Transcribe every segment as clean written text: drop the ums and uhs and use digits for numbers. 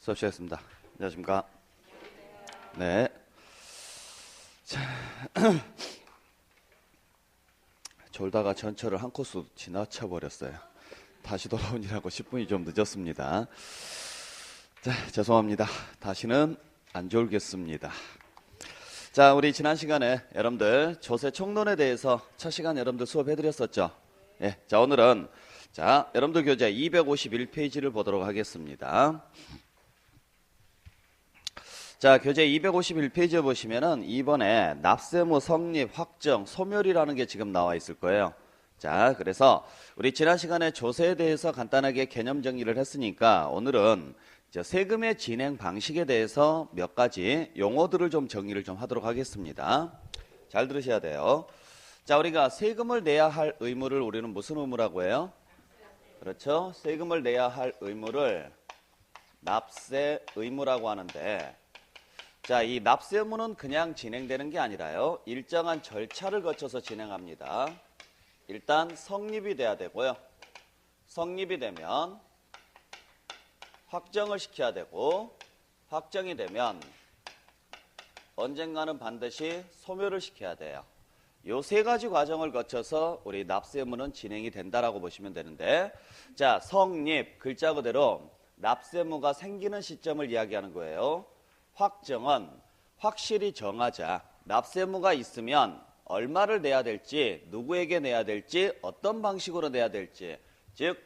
수업 시작했습니다. 안녕하십니까? 네. 자, 졸다가 전철을 한 코스 지나쳐 버렸어요. 다시 돌아오느라고 10분이 좀 늦었습니다. 자, 죄송합니다. 다시는 안 졸겠습니다. 자, 우리 지난 시간에 여러분들 조세 총론에 대해서 첫 시간 여러분들 수업해드렸었죠? 예, 자, 오늘은 여러분들 교재 251페이지를 보도록 하겠습니다. 자, 교재 251페이지에 보시면은 이번에 납세무 성립, 확정, 소멸이라는 게 지금 나와 있을 거예요. 자, 그래서 우리 지난 시간에 조세에 대해서 간단하게 개념 정리를 했으니까 오늘은 세금의 진행 방식에 대해서 몇 가지 용어들을 좀 정리를 좀 하도록 하겠습니다. 잘 들으셔야 돼요. 자, 우리가 세금을 내야 할 의무를 우리는 무슨 의무라고 해요? 그렇죠. 세금을 내야 할 의무를 납세 의무라고 하는데, 자, 이 납세 의무는 그냥 진행되는 게 아니라요, 일정한 절차를 거쳐서 진행합니다. 일단 성립이 돼야 되고요. 성립이 되면 확정을 시켜야 되고, 확정이 되면 언젠가는 반드시 소멸을 시켜야 돼요. 요 세 가지 과정을 거쳐서 우리 납세 의무는 진행이 된다라고 보시면 되는데, 자, 성립, 글자 그대로 납세 의무가 생기는 시점을 이야기하는 거예요. 확정은 확실히 정하자. 납세 의무가 있으면 얼마를 내야 될지, 누구에게 내야 될지, 어떤 방식으로 내야 될지, 즉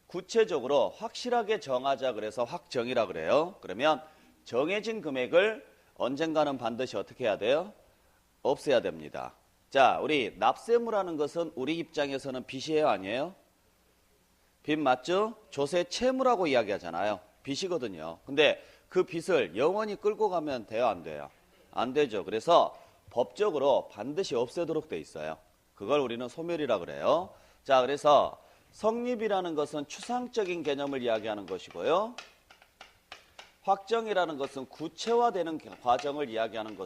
구체적으로 확실하게 정하자. 그래서 확정이라 그래요. 그러면 정해진 금액을 언젠가는 반드시 어떻게 해야 돼요? 없애야 됩니다. 자, 우리 납세 의무라는 것은 우리 입장에서는 빚이에요, 아니에요? 빚 맞죠? 조세 채무라고 이야기하잖아요. 빚이거든요. 근데 그 빚을 영원히 끌고 가면 돼요, 안 돼요? 안 되죠. 그래서 법적으로 반드시 없애도록 돼 있어요. 그걸 우리는 소멸이라 그래요. 자, 그래서 성립이라는 것은 추상적인 개념을 이야기하는 것이고요. 확정이라는 것은 구체화되는 과정을 이야기하는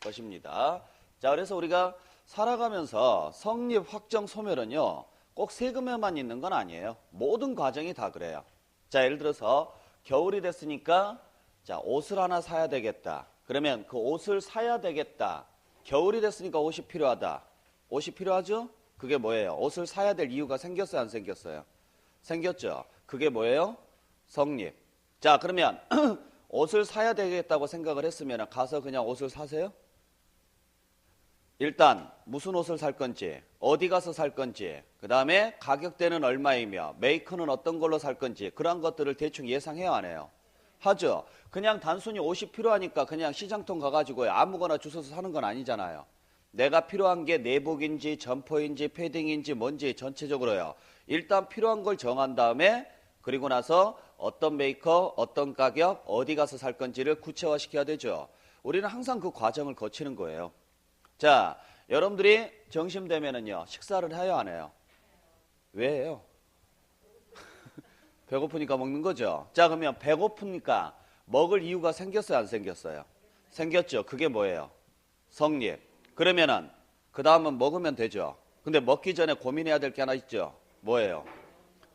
것입니다. 자, 그래서 우리가 살아가면서 성립, 확정, 소멸은요, 꼭 세금에만 있는 건 아니에요. 모든 과정이 다 그래요. 자, 예를 들어서 겨울이 됐으니까 자, 옷을 하나 사야 되겠다. 그러면 그 옷을 사야 되겠다. 겨울이 됐으니까 옷이 필요하다. 옷이 필요하죠? 그게 뭐예요? 옷을 사야 될 이유가 생겼어요, 안 생겼어요? 생겼죠. 그게 뭐예요? 성립. 자, 그러면 옷을 사야 되겠다고 생각을 했으면 가서 그냥 옷을 사세요? 일단 무슨 옷을 살 건지, 어디 가서 살 건지, 그 다음에 가격대는 얼마이며 메이커는 어떤 걸로 살 건지, 그런 것들을 대충 예상해야 안 해요? 하죠. 그냥 단순히 옷이 필요하니까 그냥 시장통 가가지고 아무거나 주워서 사는 건 아니잖아요. 내가 필요한 게 내복인지 점퍼인지 패딩인지 뭔지 전체적으로요. 일단 필요한 걸 정한 다음에 그리고 나서 어떤 메이커, 어떤 가격, 어디 가서 살 건지를 구체화시켜야 되죠. 우리는 항상 그 과정을 거치는 거예요. 자, 여러분들이 점심되면은요, 식사를 해요, 안 해요? 왜 해요? 배고프니까 먹는 거죠. 자, 그러면 배고프니까 먹을 이유가 생겼어요, 안 생겼어요? 생겼죠. 그게 뭐예요? 성립. 그러면은 그 다음은 먹으면 되죠. 근데 먹기 전에 고민해야 될 게 하나 있죠. 뭐예요?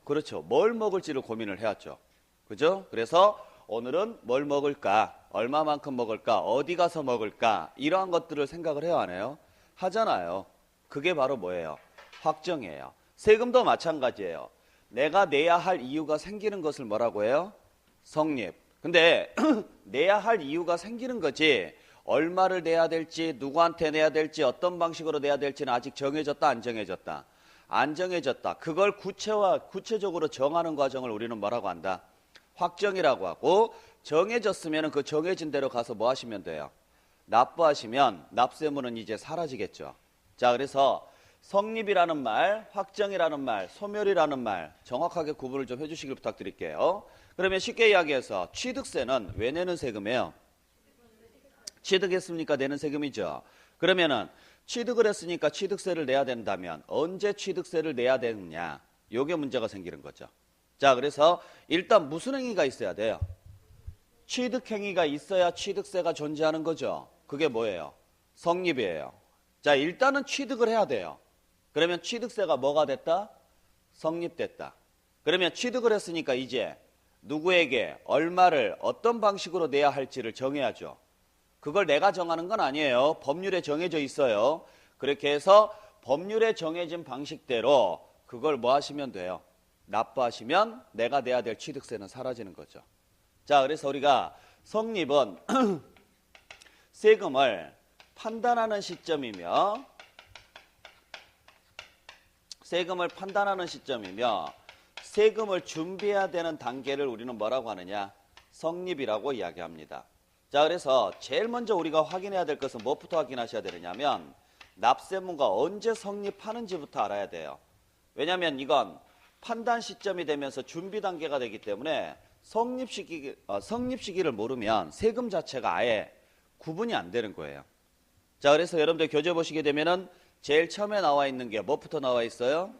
그렇죠. 뭘 먹을지를 고민을 해야죠. 그죠? 그래서 오늘은 뭘 먹을까? 얼마만큼 먹을까? 어디 가서 먹을까? 이러한 것들을 생각을 해요, 안 해요? 하잖아요. 그게 바로 뭐예요? 확정이에요. 세금도 마찬가지예요. 내가 내야 할 이유가 생기는 것을 뭐라고 해요? 성립. 근데 내야 할 이유가 생기는 거지, 얼마를 내야 될지, 누구한테 내야 될지, 어떤 방식으로 내야 될지는 아직 정해졌다, 안 정해졌다? 안 정해졌다. 그걸 구체적으로 정하는 과정을 우리는 뭐라고 한다? 확정이라고 하고, 정해졌으면 그 정해진 대로 가서 뭐 하시면 돼요? 납부하시면 납세의무는 이제 사라지겠죠. 자, 그래서 성립이라는 말, 확정이라는 말, 소멸이라는 말 정확하게 구분을 좀 해주시길 부탁드릴게요. 그러면 쉽게 이야기해서 취득세는 왜 내는 세금이에요? 취득했으니까 내는 세금이죠. 그러면은 취득을 했으니까 취득세를 내야 된다면 언제 취득세를 내야 되느냐, 요게 문제가 생기는 거죠. 자, 그래서 일단 무슨 행위가 있어야 돼요? 취득행위가 있어야 취득세가 존재하는 거죠. 그게 뭐예요? 성립이에요. 자, 일단은 취득을 해야 돼요. 그러면 취득세가 뭐가 됐다? 성립됐다. 그러면 취득을 했으니까 이제 누구에게 얼마를 어떤 방식으로 내야 할지를 정해야죠. 그걸 내가 정하는 건 아니에요. 법률에 정해져 있어요. 그렇게 해서 법률에 정해진 방식대로 그걸 뭐 하시면 돼요? 납부하시면 내가 내야 될 취득세는 사라지는 거죠. 자, 그래서 우리가 성립은 세금을 판단하는 시점이며 세금을 준비해야 되는 단계를 우리는 뭐라고 하느냐? 성립이라고 이야기합니다. 자, 그래서 제일 먼저 우리가 확인해야 될 것은 무엇부터 확인하셔야 되느냐면 납세무가 언제 성립하는지부터 알아야 돼요. 왜냐하면 이건 판단 시점이 되면서 준비 단계가 되기 때문에 성립 시기를 모르면 세금 자체가 아예 구분이 안 되는 거예요. 자, 그래서 여러분들 교재 보시게 되면은 제일 처음에 나와 있는 게 뭐부터 나와 있어요?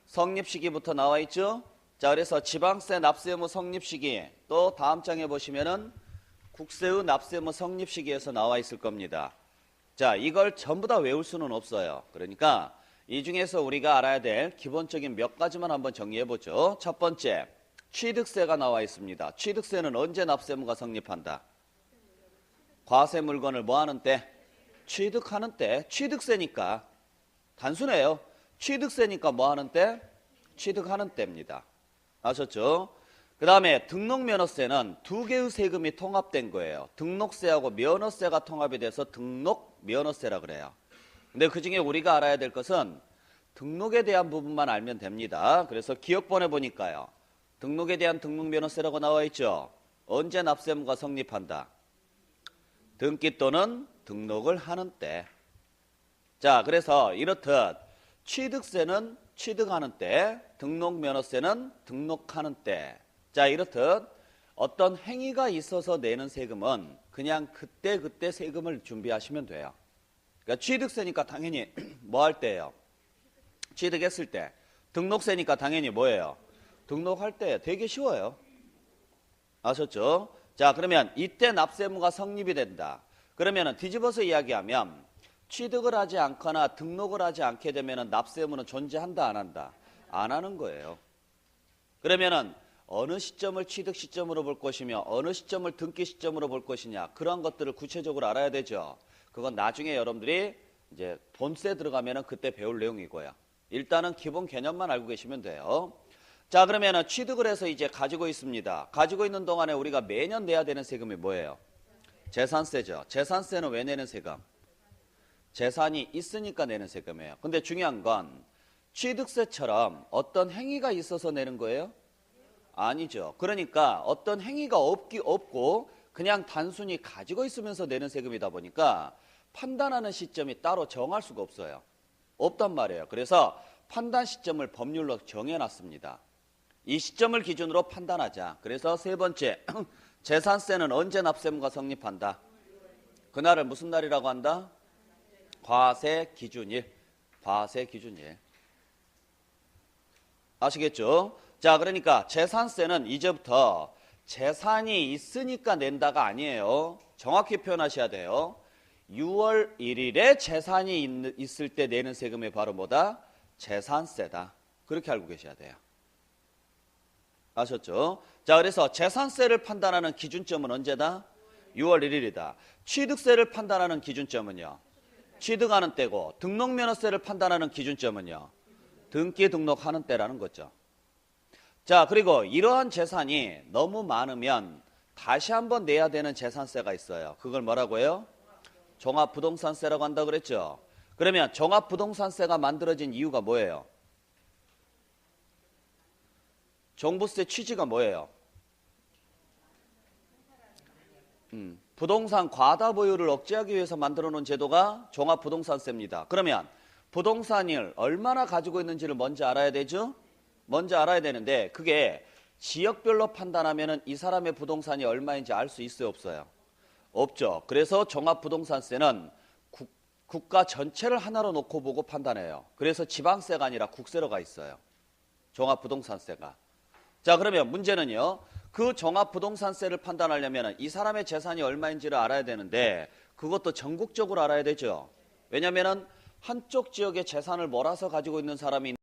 성립 시기부터 나와 있죠? 자, 그래서 지방세 납세의무 성립 시기, 또 다음 장에 보시면은 국세의 납세의무 성립 시기에서 나와 있을 겁니다. 자, 이걸 전부 다 외울 수는 없어요. 그러니까 이 중에서 우리가 알아야 될 기본적인 몇 가지만 한번 정리해 보죠. 첫 번째, 취득세가 나와 있습니다. 취득세는 언제 납세의무가 성립한다? 과세 물건을 뭐 하는 때? 취득하는 때. 취득세니까 단순해요. 취득세니까 뭐 하는 때? 취득하는 때입니다. 아셨죠? 그 다음에 등록면허세는 두 개의 세금이 통합된 거예요. 등록세하고 면허세가 통합이 돼서 등록면허세라 그래요. 근데 그 중에 우리가 알아야 될 것은 등록에 대한 부분만 알면 됩니다. 그래서 기억본에 보니까요. 등록에 대한 등록면허세라고 나와 있죠. 언제 납세의무가 성립한다? 등기 또는 등록을 하는 때. 자, 그래서 이렇듯 취득세는 취득하는 때, 등록면허세는 등록하는 때. 자, 이렇듯 어떤 행위가 있어서 내는 세금은 그냥 그때 세금을 준비하시면 돼요. 그러니까 취득세니까 당연히 뭐 할 때예요? 취득했을 때. 등록세니까 당연히 뭐예요? 등록할 때. 되게 쉬워요. 아셨죠? 자, 그러면 이때 납세의무가 성립이 된다. 그러면 뒤집어서 이야기하면 취득을 하지 않거나 등록을 하지 않게 되면 납세의무는 존재한다, 안 한다? 안 하는 거예요. 그러면은 어느 시점을 취득 시점으로 볼 것이며 어느 시점을 등기 시점으로 볼 것이냐, 그런 것들을 구체적으로 알아야 되죠. 그건 나중에 여러분들이 이제 본세 들어가면은 그때 배울 내용이고요. 일단은 기본 개념만 알고 계시면 돼요. 자, 그러면은 취득을 해서 이제 가지고 있습니다. 가지고 있는 동안에 우리가 매년 내야 되는 세금이 뭐예요? 재산세죠. 재산세는 왜 내는 세금? 재산이 있으니까 내는 세금이에요. 근데 중요한 건 취득세처럼 어떤 행위가 있어서 내는 거예요? 아니죠. 그러니까 어떤 행위가 없고 그냥 단순히 가지고 있으면서 내는 세금이다 보니까 판단하는 시점이 따로 정할 수가 없어요. 없단 말이에요. 그래서 판단 시점을 법률로 정해놨습니다. 이 시점을 기준으로 판단하자. 그래서 세 번째, 재산세는 언제 납세의무가 성립한다? 그날을 무슨 날이라고 한다? 과세 기준일. 과세 기준일. 아시겠죠? 자, 그러니까 재산세는 이제부터 재산이 있으니까 낸다가 아니에요. 정확히 표현하셔야 돼요. 6월 1일에 재산이 있을 때 내는 세금이 바로 뭐다? 재산세다. 그렇게 알고 계셔야 돼요. 아셨죠? 자, 그래서 재산세를 판단하는 기준점은 언제다? 6월 1일이다. 취득세를 판단하는 기준점은요? 취득하는 때고, 등록면허세를 판단하는 기준점은요? 등기 등록하는 때라는 거죠. 자, 그리고 이러한 재산이 너무 많으면 다시 한번 내야 되는 재산세가 있어요. 그걸 뭐라고 해요? 종합부동산세라고 한다고 그랬죠. 그러면 종합부동산세가 만들어진 이유가 뭐예요? 종부세 취지가 뭐예요? 부동산 과다 보유를 억제하기 위해서 만들어 놓은 제도가 종합부동산세입니다. 그러면 부동산을 얼마나 가지고 있는지를 먼저 알아야 되죠? 먼저 알아야 되는데 그게 지역별로 판단하면 이 사람의 부동산이 얼마인지 알 수 있어요, 없어요? 없죠. 그래서 종합부동산세는 국가 전체를 하나로 놓고 보고 판단해요. 그래서 지방세가 아니라 국세로 가 있어요. 종합부동산세가. 자, 그러면 문제는요. 그 종합부동산세를 판단하려면 이 사람의 재산이 얼마인지를 알아야 되는데 그것도 전국적으로 알아야 되죠. 왜냐하면 한쪽 지역에 재산을 몰아서 가지고 있는 사람이